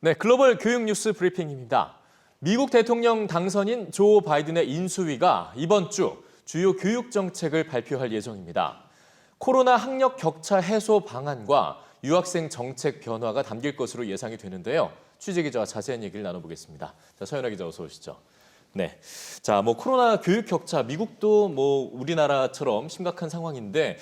네, 글로벌 교육 뉴스 브리핑입니다. 미국 대통령 당선인 조 바이든의 인수위가 이번 주 주요 교육 정책을 발표할 예정입니다. 코로나 학력 격차 해소 방안과 유학생 정책 변화가 담길 것으로 예상이 되는데요. 취재기자와 자세한 얘기를 나눠보겠습니다. 자, 서연아 기자 어서 오시죠. 네, 자, 코로나 교육 격차, 미국도 우리나라처럼 심각한 상황인데,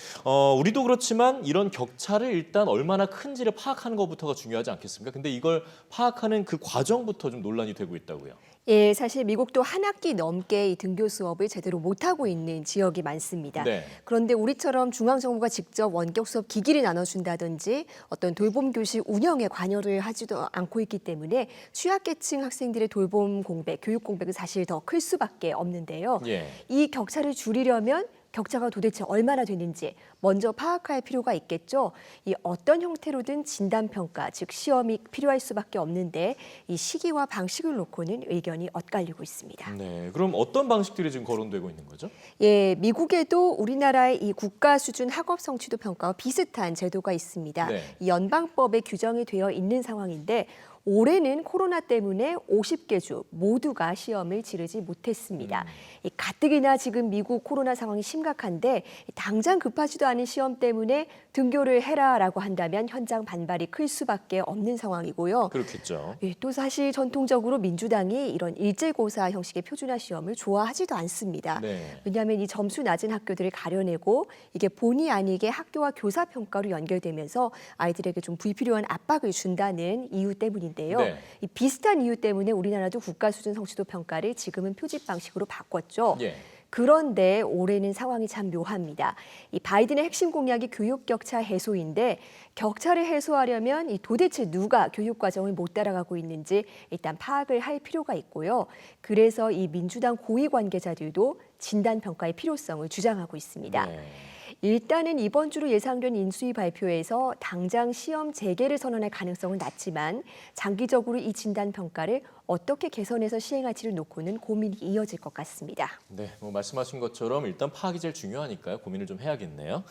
우리도 그렇지만 이런 격차를 일단 얼마나 큰지를 파악하는 것부터가 중요하지 않겠습니까? 근데 이걸 파악하는 그 과정부터 좀 논란이 되고 있다고요. 예, 사실 미국도 한 학기 넘게 이 등교 수업을 제대로 못하고 있는 지역이 많습니다. 네. 그런데 우리처럼 중앙정부가 직접 원격 수업 기기를 나눠준다든지 어떤 돌봄 교실 운영에 관여를 하지도 않고 있기 때문에 취약계층 학생들의 돌봄 공백, 교육 공백은 사실 더 클 수밖에 없는데요. 예. 이 격차를 줄이려면 격차가 도대체 얼마나 되는지 먼저 파악할 필요가 있겠죠. 이 어떤 형태로든 진단평가, 즉 시험이 필요할 수밖에 없는데 이 시기와 방식을 놓고는 의견이 엇갈리고 있습니다. 네, 그럼 어떤 방식들이 지금 거론되고 있는 거죠? 예, 미국에도 우리나라의 이 국가 수준 학업 성취도 평가와 비슷한 제도가 있습니다. 네. 이 연방법에 규정이 되어 있는 상황인데 올해는 코로나 때문에 50개 주 모두가 시험을 치르지 못했습니다. 이 가뜩이나 지금 미국 코로나 상황이 심각한데 당장 급하지도 않은 시험 때문에 등교를 해라라고 한다면 현장 반발이 클 수밖에 없는 상황이고요. 그렇겠죠. 예, 또 사실 전통적으로 민주당이 이런 일제고사 형식의 표준화 시험을 좋아하지도 않습니다. 네. 왜냐하면 이 점수 낮은 학교들을 가려내고 이게 본의 아니게 학교와 교사 평가로 연결되면서 아이들에게 좀 불필요한 압박을 준다는 이유 때문인데요. 네. 이 비슷한 이유 때문에 우리나라도 국가 수준 성취도 평가를 지금은 표집 방식으로 바꿨죠. 예. 그런데 올해는 상황이 참 묘합니다. 이 바이든의 핵심 공약이 교육 격차 해소인데 격차를 해소하려면 이 도대체 누가 교육 과정을 못 따라가고 있는지 일단 파악을 할 필요가 있고요. 그래서 이 민주당 고위 관계자들도 진단 평가의 필요성을 주장하고 있습니다. 네. 일단은 이번 주로 예상된 인수위 발표에서 당장 시험 재개를 선언할 가능성은 낮지만 장기적으로 이 진단 평가를 어떻게 개선해서 시행할지를 놓고는 고민이 이어질 것 같습니다. 네, 말씀하신 것처럼 일단 파악이 제일 중요하니까요. 고민을 좀 해야겠네요.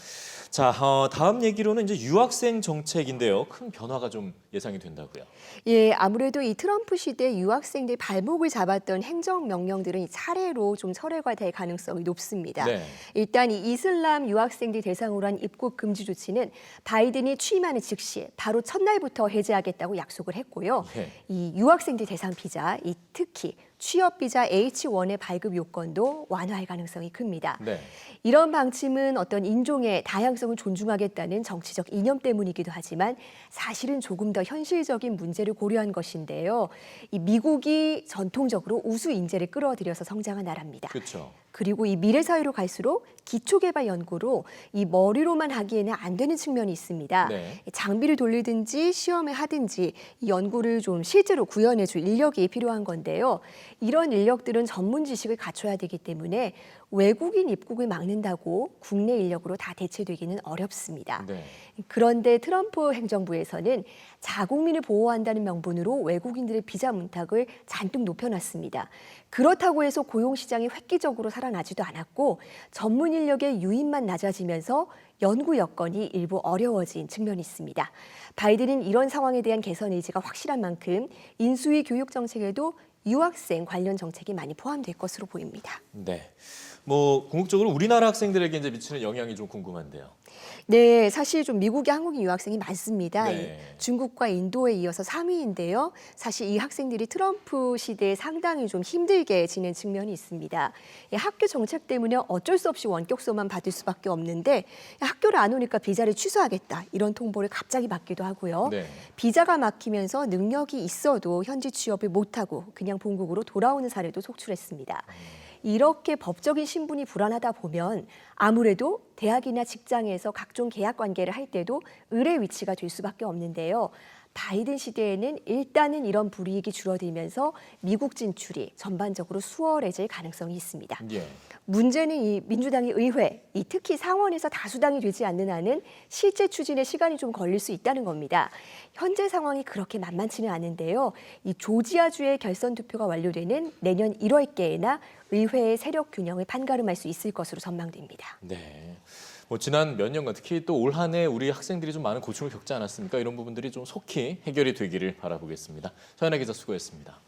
자, 다음 얘기로는 이제 유학생 정책인데요. 큰 변화가 좀 예상이 된다고요. 예, 아무래도 이 트럼프 시대 유학생들 발목을 잡았던 행정명령들은 이 차례로 좀 철회가 될 가능성이 높습니다. 네. 일단 이 이슬람 유학생들 대상으로 한 입국 금지 조치는 바이든이 취임하는 즉시 바로 첫날부터 해제하겠다고 약속을 했고요. 예. 이 유학생들 대상 비자, 이 특히 취업 비자 H1의 발급 요건도 완화할 가능성이 큽니다. 네. 이런 방침은 어떤 인종의 다양성을 존중하겠다는 정치적 이념 때문이기도 하지만 사실은 조금 더 현실적인 문제를 고려한 것인데요. 이 미국이 전통적으로 우수 인재를 끌어들여서 성장한 나라입니다. 그렇죠. 그리고 이 미래 사회로 갈수록 기초개발 연구로 이 머리로만 하기에는 안 되는 측면이 있습니다. 네. 장비를 돌리든지 시험을 하든지 이 연구를 좀 실제로 구현해줄 인력이 필요한 건데요. 이런 인력들은 전문 지식을 갖춰야 되기 때문에 외국인 입국을 막는다고 국내 인력으로 다 대체되기는 어렵습니다. 네. 그런데 트럼프 행정부에서는 자국민을 보호한다는 명분으로 외국인들의 비자 문턱을 잔뜩 높여놨습니다. 그렇다고 해서 고용시장이 획기적으로 살아나지도 않았고 전문 인력의 유입만 낮아지면서 연구 여건이 일부 어려워진 측면이 있습니다. 바이든은 이런 상황에 대한 개선 의지가 확실한 만큼 인수위 교육 정책에도 유학생 관련 정책이 많이 포함될 것으로 보입니다. 네. 궁극적으로 우리나라 학생들에게 이제 미치는 영향이 좀 궁금한데요. 네, 사실 좀 미국에 한국인 유학생이 많습니다. 네. 중국과 인도에 이어서 3위인데요. 사실 이 학생들이 트럼프 시대에 상당히 좀 힘들게 지낸 측면이 있습니다. 학교 정책 때문에 어쩔 수 없이 원격 수업만 받을 수밖에 없는데 학교를 안 오니까 비자를 취소하겠다 이런 통보를 갑자기 받기도 하고요. 네. 비자가 막히면서 능력이 있어도 현지 취업을 못하고 그냥 본국으로 돌아오는 사례도 속출했습니다. 이렇게 법적인 신분이 불안하다 보면 아무래도 대학이나 직장에서 각종 계약 관계를 할 때도 을의 위치가 될 수밖에 없는데요. 바이든 시대에는 일단은 이런 불이익이 줄어들면서 미국 진출이 전반적으로 수월해질 가능성이 있습니다. 예. 문제는 이 민주당의 의회, 이 특히 상원에서 다수당이 되지 않는 한은 실제 추진에 시간이 좀 걸릴 수 있다는 겁니다. 현재 상황이 그렇게 만만치는 않은데요. 이 조지아주의 결선 투표가 완료되는 내년 1월께에나 의회의 세력 균형을 판가름할 수 있을 것으로 전망됩니다. 네. 지난 몇 년간 특히 또 올 한 해 우리 학생들이 좀 많은 고충을 겪지 않았습니까? 이런 부분들이 좀 속히 해결이 되기를 바라보겠습니다. 서연아 기자 수고했습니다.